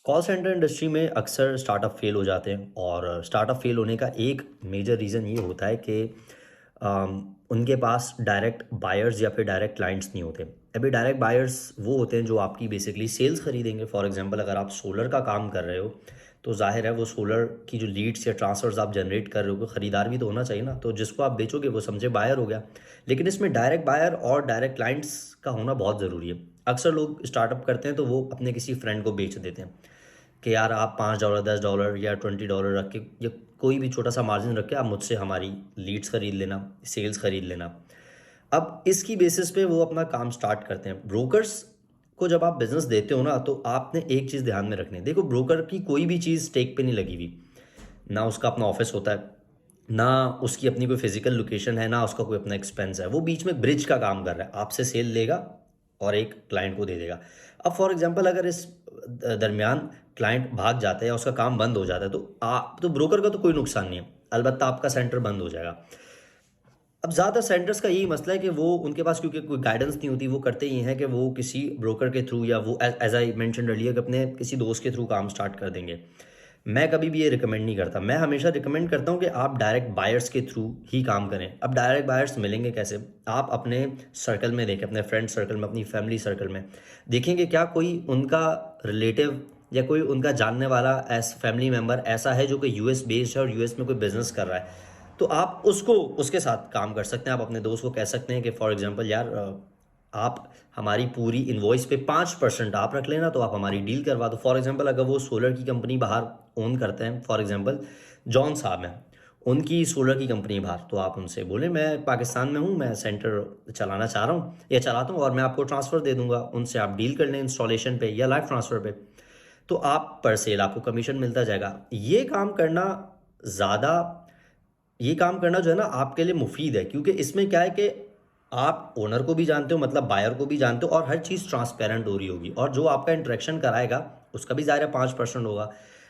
Call centre industry में अक्सर startup fail हो जाते हैं और स्टार्टअप फेल होने का एक मेजर रीज़न ये होता है कि उनके पास डायरेक्ट बायर्स या फिर डायरेक्ट क्लाइंट्स नहीं होते। अभी डायरेक्ट बायर्स वो होते हैं जो आपकी बेसिकली सेल्स खरीदेंगे। फॉर एग्जांपल अगर आप सोलर का काम कर रहे हो तो जाहिर है वो सोलर की जो लीड्स या ट्रांसफर्स आप जनरेट कर रहे हो खरीदार भी तो होना चाहिए ना, तो जिसको आप बेचोगे वो समझे बायर हो गया। लेकिन इसमें डायरेक्ट बायर और डायरेक्ट क्लाइंट्स का होना बहुत ज़रूरी है। अक्सर लोग स्टार्टअप करते हैं तो वो अपने किसी फ्रेंड को बेच देते हैं कि यार आप $5 $10 या $20 रख के या कोई भी छोटा सा मार्जिन रख के आप मुझसे हमारी लीड्स खरीद लेना, सेल्स खरीद लेना। अब इसकी बेसिस पे वो अपना काम स्टार्ट करते हैं। ब्रोकर्स को जब आप बिजनेस देते हो ना तो आपने एक चीज़ ध्यान में रखनी है। देखो, ब्रोकर की कोई भी चीज़ स्टेक पे नहीं लगी हुई। ना उसका अपना ऑफिस होता है, ना उसकी अपनी कोई फिजिकल लोकेशन है, ना उसका कोई अपना एक्सपेंस है। वो बीच में ब्रिज का काम कर रहा है, आपसे सेल लेगा और एक क्लाइंट को दे देगा। अब फॉर एग्जांपल अगर इस दरमियान क्लाइंट भाग जाता है या उसका काम बंद हो जाता है तो आप तो ब्रोकर का तो कोई नुकसान नहीं है, अलबत्ता आपका सेंटर बंद हो जाएगा। अब ज़्यादातर सेंटर्स का यही मसला है कि वो उनके पास क्योंकि कोई गाइडेंस नहीं होती, वो करते ही हैं कि वो किसी ब्रोकर के थ्रू या वो एज आई मेंशन अर्लियर कि अपने किसी दोस्त के थ्रू काम स्टार्ट कर देंगे। मैं कभी भी ये रिकमेंड नहीं करता। मैं हमेशा रिकमेंड करता हूँ कि आप डायरेक्ट बायर्स के थ्रू ही काम करें। अब डायरेक्ट बायर्स मिलेंगे कैसे? आप अपने सर्कल में देखें, अपने फ्रेंड सर्कल में, अपनी फैमिली सर्कल में देखेंगे क्या कोई उनका रिलेटिव या कोई उनका जानने वाला एस फैमिली मेम्बर ऐसा है जो कि यूएस बेस्ड है और यूएस में कोई बिजनेस कर रहा है, तो आप उसको उसके साथ काम कर सकते हैं। आप अपने दोस्त को कह सकते हैं कि फॉर एग्जांपल यार आप हमारी पूरी इन्वॉइस पे 5% आप रख लेना तो आप हमारी डील करवा दो। फॉर एग्जांपल अगर वो सोलर की कंपनी बाहर ओन करते हैं, फॉर एग्जांपल जॉन साहब हैं, उनकी सोलर की कंपनी बाहर, तो आप उनसे बोले मैं पाकिस्तान में हूँ, मैं सेंटर चलाना चाह रहा हूँ या चलाता हूँ और मैं आपको ट्रांसफ़र दे दूंगा। उनसे आप डील कर लें इंस्टॉलेशन पे या लाइव ट्रांसफ़र पे, तो आप पर सेल आपको कमीशन मिलता जाएगा। ज़्यादा ये काम करना जो है ना आपके लिए मुफीद है, क्योंकि इसमें क्या है कि आप ओनर को भी जानते हो, मतलब बायर को भी जानते हो, और हर चीज़ ट्रांसपेरेंट हो रही होगी और जो आपका इंटरेक्शन कराएगा उसका भी ज़ाहिर है 5% होगा।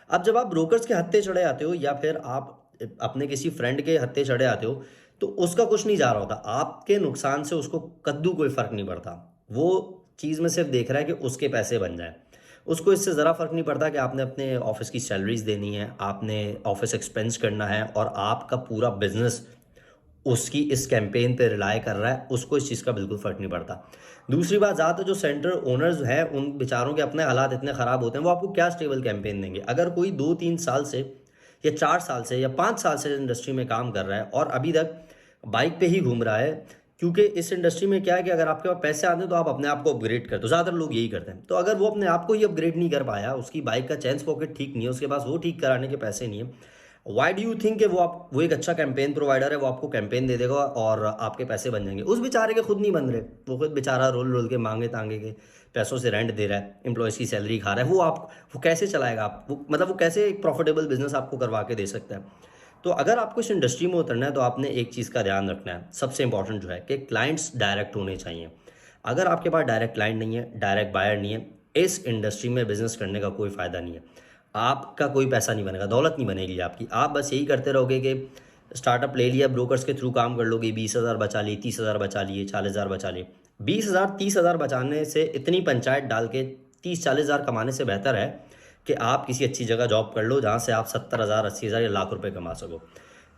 अब जब आप ब्रोकर्स के हत्थे चढ़े आते हो या फिर आप अपने किसी फ्रेंड के हत्थे चढ़े आते हो तो उसका कुछ नहीं जा रहा होता, आपके नुकसान से उसको कद्दू कोई फ़र्क नहीं पड़ता। वो चीज़ में सिर्फ देख रहा है कि उसके पैसे बन जाए। उसको इससे ज़रा फ़र्क नहीं पड़ता कि आपने अपने ऑफिस की सैलरीज़ देनी है, आपने ऑफिस एक्सपेंस करना है और आपका पूरा बिजनेस उसकी इस कैंपेन पे रिलाय कर रहा है, उसको इस चीज़ का बिल्कुल फ़र्क नहीं पड़ता। दूसरी बात, ज़्यादातर जो सेंटर ओनर्स हैं उन बेचारों के अपने हालात इतने ख़राब होते हैं, वो आपको क्या स्टेबल कैंपेन देंगे? अगर कोई 2-3 साल से या 4 साल से या 5 साल से इंडस्ट्री में काम कर रहा है और अभी तक बाइक पे ही घूम रहा है, क्योंकि इस इंडस्ट्री में क्या है कि अगर आपके पास पैसे आते हैं तो आप अपने आप को अपग्रेड करते हो, ज़्यादातर लोग यही करते हैं। तो अगर वो अपने आप को ही अपग्रेड नहीं कर पाया, उसकी बाइक का चेन स्पॉकेट ठीक नहीं है, उसके पास वो ठीक कराने के पैसे नहीं है, व्हाई डू यू थिंक कि वो एक अच्छा कैंपेन प्रोवाइडर है, वो आपको कैंपेन दे देगा और आपके पैसे बन जाएंगे? उस बेचारे के खुद नहीं बन रहे, वो खुद बेचारा रोल रोल के मांगे तांगे के पैसों से रेंट दे रहा है, एम्प्लॉयज़ की सैलरी खा रहा है। वो कैसे चलाएगा? आप वो मतलब वो कैसे एक प्रॉफिटेबल बिजनेस आपको करवा के दे सकता है? तो अगर आपको इस इंडस्ट्री में उतरना है तो आपने एक चीज़ का ध्यान रखना है, सबसे इंपॉर्टेंट जो है कि क्लाइंट्स डायरेक्ट होने चाहिए। अगर आपके पास डायरेक्ट क्लाइंट नहीं है, डायरेक्ट बायर नहीं है, इस इंडस्ट्री में बिजनेस करने का कोई फ़ायदा नहीं है। आपका कोई पैसा नहीं बनेगा, दौलत नहीं बनेगी आपकी। आप बस यही करते रहोगे कि स्टार्टअप ले लिया, ब्रोकर्स के थ्रू काम कर लोगे, 20,000 बचा लिए, 30,000 बचा लिए, 40,000 बचा लिए। 20,000 30,000 बचाने से, इतनी पंचायत डाल के 30-40,000 कमाने से बेहतर है कि आप किसी अच्छी जगह जॉब कर लो जहाँ से आप 70,000 80,000 या लाख रुपए कमा सको।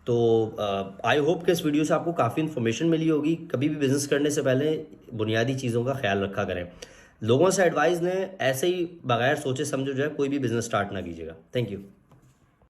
तो आई होप कि इस वीडियो से आपको काफ़ी इन्फॉर्मेशन मिली होगी। कभी भी बिज़नेस करने से पहले बुनियादी चीज़ों का ख्याल रखा करें। लोगों से एडवाइस लें, ऐसे ही बगैर सोचे समझे जो है कोई भी बिज़नेस स्टार्ट ना कीजिएगा। Thank you.